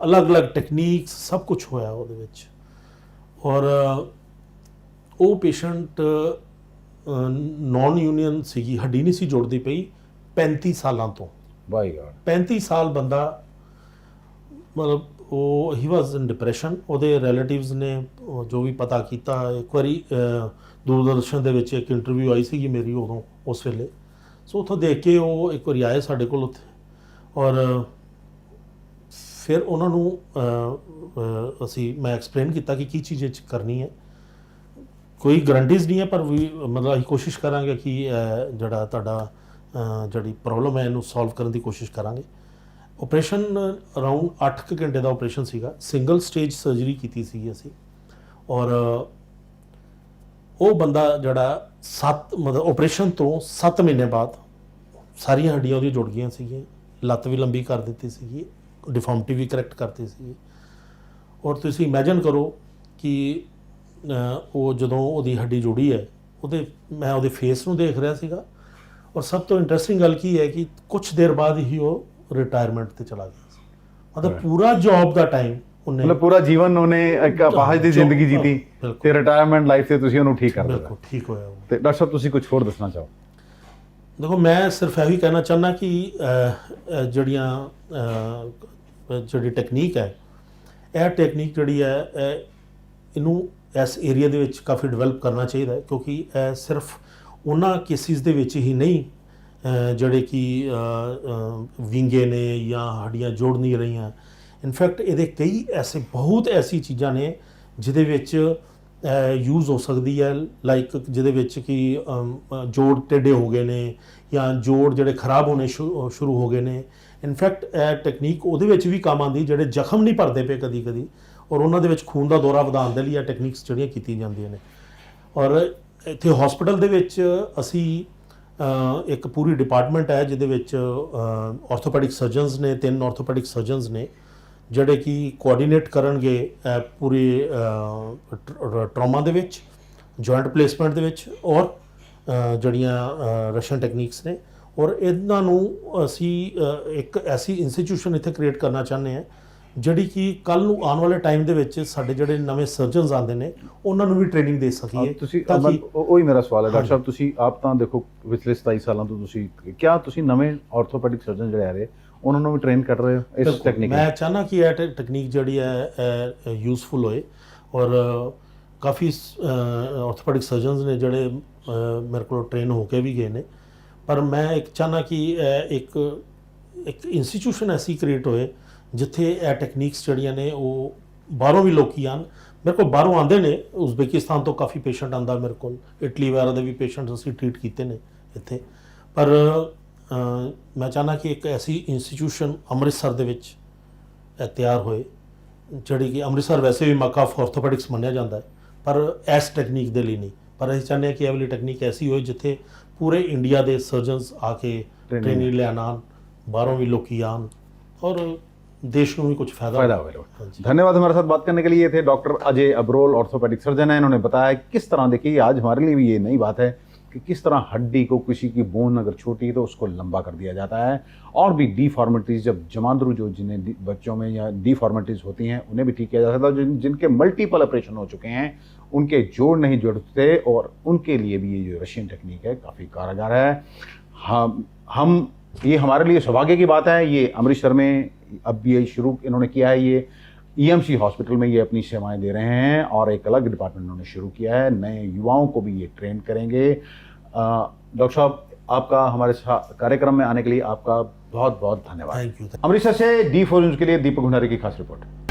ਅਲੱਗ ਟੈਕਨੀਕਸ, ਸਭ ਕੁਝ ਹੋਇਆ ਉਹਦੇ ਵਿੱਚ। ਔਰ ਉਹ ਪੇਸ਼ੈਂਟ ਨੌਨ ਯੂਨੀਅਨ ਸੀਗੀ, ਹੱਡੀ ਨਹੀਂ ਸੀ ਜੁੜਦੀ ਪਈ 35 ਸਾਲਾਂ ਤੋਂ। ਬਾਈ ਗॉड, 35 ਸਾਲ ਬੰਦਾ, ਮਤਲਬ ਉਹ ਹੀ ਵਾਜ਼ ਇਨ ਡਿਪਰੈਸ਼ਨ। ਉਹਦੇ ਰਿਲੇਟਿਵਸ ਨੇ ਜੋ ਵੀ ਪਤਾ ਕੀਤਾ, ਇੱਕ ਵਾਰੀ ਦੂਰਦਰਸ਼ਨ ਦੇ ਵਿੱਚ ਇੱਕ ਇੰਟਰਵਿਊ ਆਈ ਸੀਗੀ ਮੇਰੀ ਉਦੋਂ, ਉਸ ਵੇਲੇ, ਸੋ ਉੱਥੋਂ ਦੇਖ ਕੇ ਉਹ ਇੱਕ ਵਾਰੀ ਆਏ ਸਾਡੇ ਕੋਲ ਉੱਥੇ, ਔਰ ਫਿਰ ਉਹਨਾਂ ਨੂੰ ਮੈਂ ਐਕਸਪਲੇਨ ਕੀਤਾ ਕਿ ਕੀ ਚੀਜ਼ 'ਚ ਕਰਨੀ ਹੈ। ਕੋਈ ਗਰੰਟੀਜ਼ ਨਹੀਂ ਹੈ, ਪਰ ਵੀ ਮਤਲਬ ਅਸੀਂ ਕੋਸ਼ਿਸ਼ ਕਰਾਂਗੇ ਕਿ ਜਿਹੜਾ ਤੁਹਾਡਾ ਜਿਹੜੀ ਪ੍ਰੋਬਲਮ ਹੈ ਇਹਨੂੰ ਸੋਲਵ ਕਰਨ ਦੀ ਕੋਸ਼ਿਸ਼ ਕਰਾਂਗੇ। ਆਪਰੇਸ਼ਨ ਅਰਾਊਂਡ 8 ਘੰਟੇ ਦਾ ਆਪਰੇਸ਼ਨ ਸੀਗਾ, ਸਿੰਗਲ ਸਟੇਜ ਸਰਜਰੀ ਕੀਤੀ ਸੀ ਅਸੀਂ, ਔਰ ਉਹ ਬੰਦਾ ਜਿਹੜਾ ਮਤਲਬ ਆਪਰੇਸ਼ਨ ਤੋਂ 7 ਮਹੀਨੇ ਬਾਅਦ ਸਾਰੀਆਂ ਹੱਡੀਆਂ ਉਹਦੀਆਂ ਜੁੜ ਗਈਆਂ ਸੀਗੀਆਂ, ਲੱਤ ਵੀ ਲੰਬੀ ਕਰ ਦਿੱਤੀ ਸੀਗੀ, ਡਿਫਾਰਮਿਟੀ ਵੀ ਕਰੈਕਟ ਕਰਤੀ ਸੀਗੀ। ਔਰ ਤੁਸੀਂ ਇਮੈਜਿਨ ਕਰੋ ਕਿ ਉਹ ਜਦੋਂ ਉਹਦੀ ਹੱਡੀ ਜੁੜੀ ਹੈ, ਮੈਂ ਉਹਦੇ ਫੇਸ ਨੂੰ ਦੇਖ ਰਿਹਾ ਸੀਗਾ, ਔਰ ਸਭ ਤੋਂ ਇੰਟਰਸਟਿੰਗ ਗੱਲ ਕੀ ਹੈ ਕਿ ਕੁਝ ਦੇਰ ਬਾਅਦ ਹੀ ਉਹ ਰਿਟਾਇਰਮੈਂਟ ਤੇ ਚਲਾ ਗਿਆ ਸੀ। ਮਤਲਬ ਪੂਰਾ ਜੌਬ ਦਾ ਟਾਈਮ ਉਹਨੇ, ਮਤਲਬ ਪੂਰਾ ਜੀਵਨ ਉਹਨੇ ਇੱਕ ਅਪਾਹਜ ਦੀ ਜ਼ਿੰਦਗੀ ਜੀਤੀ ਤੇ ਰਿਟਾਇਰਮੈਂਟ ਲਾਈਫ ਤੇ ਤੁਸੀਂ ਉਹਨੂੰ ਠੀਕ ਕਰ ਦਿੱਤਾ। ਬਿਲਕੁਲ ਠੀਕ ਹੋਇਆ ਉਹ। ਤੇ ਡਾਕਟਰ ਸਾਹਿਬ ਤੁਸੀਂ ਕੁਝ ਹੋਰ ਦੱਸਣਾ ਚਾਹੋ? ਦੇਖੋ, ਮੈਂ ਸਿਰਫ ਇਹੀ ਕਹਿਣਾ ਚਾਹੁੰਦਾ ਕਿ ਜਿਹੜੀ ਟੈਕਨੀਕ ਹੈ, ਇਹ ਟੈਕਨੀਕ ਜਿਹੜੀ ਹੈ ਇਹਨੂੰ ਇਸ ਏਰੀਆ ਦੇ ਵਿੱਚ ਕਾਫੀ ਡਿਵੈਲਪ ਕਰਨਾ ਚਾਹੀਦਾ ਹੈ, ਕਿਉਂਕਿ ਇਹ ਸਿਰਫ ਉਹਨਾਂ ਕੇਸਿਸ ਦੇ ਵਿੱਚ ਹੀ ਨਹੀਂ ਜਿਹੜੇ ਕਿ ਵਿੰਗੇ ਨੇ ਜਾਂ ਹੱਡੀਆਂ ਜੋੜ ਨਹੀਂ ਰਹੀਆਂ। ਇਨਫੈਕਟ ਇਹਦੇ ਕਈ ਬਹੁਤ ਐਸੀ ਚੀਜ਼ਾਂ ਨੇ ਜਿਹਦੇ ਵਿੱਚ ਯੂਜ਼ ਹੋ ਸਕਦੀ ਹੈ, ਲਾਈਕ ਜਿਹਦੇ ਵਿੱਚ ਕਿ ਜੋੜ ਟੇਢੇ ਹੋ ਗਏ ਨੇ ਜਾਂ ਜੋੜ ਜਿਹੜੇ ਖਰਾਬ ਹੋਣੇ ਸ਼ੁਰੂ ਹੋ ਗਏ ਨੇ। ਇਨਫੈਕਟ ਇਹ ਟੈਕਨੀਕ ਉਹਦੇ ਵਿੱਚ ਵੀ ਕੰਮ ਆਉਂਦੀ ਜਿਹੜੇ ਜ਼ਖਮ ਨਹੀਂ ਭਰਦੇ ਪਏ ਕਦੀ, ਔਰ ਉਹਨਾਂ ਦੇ ਵਿੱਚ ਖੂਨ ਦਾ ਦੌਰਾ ਵਧਾਉਣ ਦੇ ਲਈ ਇਹ ਟੈਕਨੀਕਸ ਜਿਹੜੀਆਂ ਕੀਤੀਆਂ ਜਾਂਦੀਆਂ ਨੇ। ਔਰ ਇੱਥੇ ਹਸਪੀਟਲ ਦੇ ਵਿੱਚ ਅਸੀਂ ਇੱਕ ਪੂਰੀ ਡਿਪਾਰਟਮੈਂਟ ਹੈ ਜਿਹਦੇ ਵਿੱਚ ਆਰਥੋਪੈਡਿਕ ਸਰਜਨਸ ਨੇ, 3 ਆਰਥੋਪੈਡਿਕ ਸਰਜਨਸ ਨੇ ਜਿਹੜੇ ਕਿ ਕੋਆਰਡੀਨੇਟ ਕਰਨਗੇ ਪੂਰੇ ਟਰਾਮਾ ਦੇ ਵਿੱਚ, ਜੁਆਇੰਟ ਪਲੇਸਮੈਂਟ ਦੇ ਵਿੱਚ, ਔਰ ਜਿਹੜੀਆਂ ਰਸ਼ੀਅਨ ਟੈਕਨੀਕਸ ਨੇ। ਔਰ ਇਹਨਾਂ ਨੂੰ ਅਸੀਂ ਇੱਕ ਐਸੀ ਇੰਸਟੀਟਿਊਸ਼ਨ ਇੱਥੇ ਕ੍ਰੀਏਟ ਕਰਨਾ ਚਾਹੁੰਦੇ ਹਾਂ ਜਿਹੜੀ ਕਿ ਕੱਲ੍ਹ ਨੂੰ ਆਉਣ ਵਾਲੇ ਟਾਈਮ ਦੇ ਵਿੱਚ ਸਾਡੇ ਜਿਹੜੇ ਨਵੇਂ ਸਰਜਨਸ ਆਉਂਦੇ ਨੇ ਉਹਨਾਂ ਨੂੰ ਵੀ ਟ੍ਰੇਨਿੰਗ ਦੇ ਸਕੀਏ। ਤੁਸੀਂ ਉਹੀ ਮੇਰਾ ਸਵਾਲ ਹੈ ਡਾਕਟਰ ਸਾਹਿਬ, ਤੁਸੀਂ ਆਪ ਤਾਂ ਦੇਖੋ ਪਿਛਲੇ 27 ਸਾਲਾਂ ਤੋਂ ਤੁਸੀਂ ਨਵੇਂ ਆਰਥੋਪੈਡਿਕ ਸਰਜਨ ਜਿਹੜੇ ਆ ਰਹੇ ਉਹਨਾਂ ਨੂੰ ਵੀ ਟ੍ਰੇਨ ਕਰ ਰਹੇ ਹੋ ਇਸ ਟੈਕਨੀਕ? ਮੈਂ ਚਾਹੁੰਦਾ ਕਿ ਇਹ ਟੈਕਨੀਕ ਜਿਹੜੀ ਹੈ ਯੂਜ਼ਫੁਲ ਹੋਏ, और काफ़ी ऑर्थोपेडिक सर्जनस ने जड़े मेरे को ट्रेन होके भी गए ने, पर मैं एक चाहना कि एक इंस्टीट्यूशन ऐसी क्रिएट होए जिथे ਇਹ ਟੈਕਨੀਕਸ ਜਿਹੜੀਆਂ ਨੇ ਉਹ ਬਾਹਰੋਂ ਵੀ ਲੋਕੀ ਆਣ। ਮੇਰੇ ਕੋਲ ਬਾਹਰੋਂ ਆਉਂਦੇ ਨੇ, ਉਜ਼ਬੇਕਿਸਤਾਨ ਤੋਂ ਕਾਫੀ ਪੇਸ਼ੈਂਟ ਆਂਦਾ ਮੇਰੇ ਕੋਲ, ਇਟਲੀ ਵਗੈਰਾ ਦੇ ਵੀ ਪੇਸ਼ੈਂਟਸ ਅਸੀਂ ਟ੍ਰੀਟ ਕੀਤੇ ਨੇ ਇੱਥੇ। ਪਰ ਮੈਂ ਚਾਹਨਾ ਕਿ ਇੱਕ ਐਸੀ ਇੰਸਟੀਟਿਊਸ਼ਨ ਅੰਮ੍ਰਿਤਸਰ ਦੇ ਵਿੱਚ ਤਿਆਰ ਹੋਏ, ਜਿਹੜੀ ਕਿ ਅੰਮ੍ਰਿਤਸਰ ਵੈਸੇ ਵੀ ਮੱਕਾ ਆਫ ਆਰਥੋਪੈਡਿਕਸ ਮੰਨਿਆ ਜਾਂਦਾ ਹੈ, ਪਰ ਇਸ ਟੈਕਨੀਕ ਦੇ ਲਈ ਨਹੀਂ। ਪਰ ਅਸੀਂ ਚਾਹੁੰਦੇ ਹਾਂ ਕਿ ਇਹ ਵਾਲੀ ਟੈਕਨੀਕ ਐਸੀ ਹੋਏ ਜਿੱਥੇ ਪੂਰੇ ਇੰਡੀਆ ਦੇ ਸਰਜਨਸ ਆ ਕੇ ਟ੍ਰੇਨਿੰਗ ਲੈਣ ਆਉਣ, ਬਾਹਰੋਂ ਵੀ ਲੋਕੀ ਆਉਣ और देश को भी कुछ फायदा हो। धन्यवाद हमारे साथ बात करने के लिए। थे doctor Ajay Abrol, orthopaedic surgeon है। इन्होंने बताया किस तरह, देखिए आज हमारे लिए भी ये नई बात है कि किस तरह हड्डी को, किसी की बोन अगर छोटी है तो उसको लंबा कर दिया जाता है, और भी डिफॉर्मिटीज़ जब जमांदरू जो जिन्हें बच्चों में या डिफॉर्मिटीज़ होती हैं उन्हें भी ठीक किया जा सकता है। जिनके मल्टीपल ऑपरेशन हो चुके हैं, उनके जोड़ नहीं जुड़ते, और उनके लिए भी ये जो रशियन टेक्निक है काफ़ी कारगर है। हम ये हमारे लिए सौभाग्य की बात है। ये अमृतसर में अब ये शुरू इन्होंने किया है, ये ईएमसी हॉस्पिटल में ये अपनी सेवाएं दे रहे हैं, और एक अलग डिपार्टमेंट इन्होंने शुरू किया है। नए युवाओं को भी ये ट्रेन करेंगे। डॉक्टर साहब, आपका हमारे कार्यक्रम में आने के लिए आपका बहुत बहुत धन्यवाद। Thank you. अमृतसर से D4 न्यूज़ के लिए दीपक भंडारी की खास रिपोर्ट।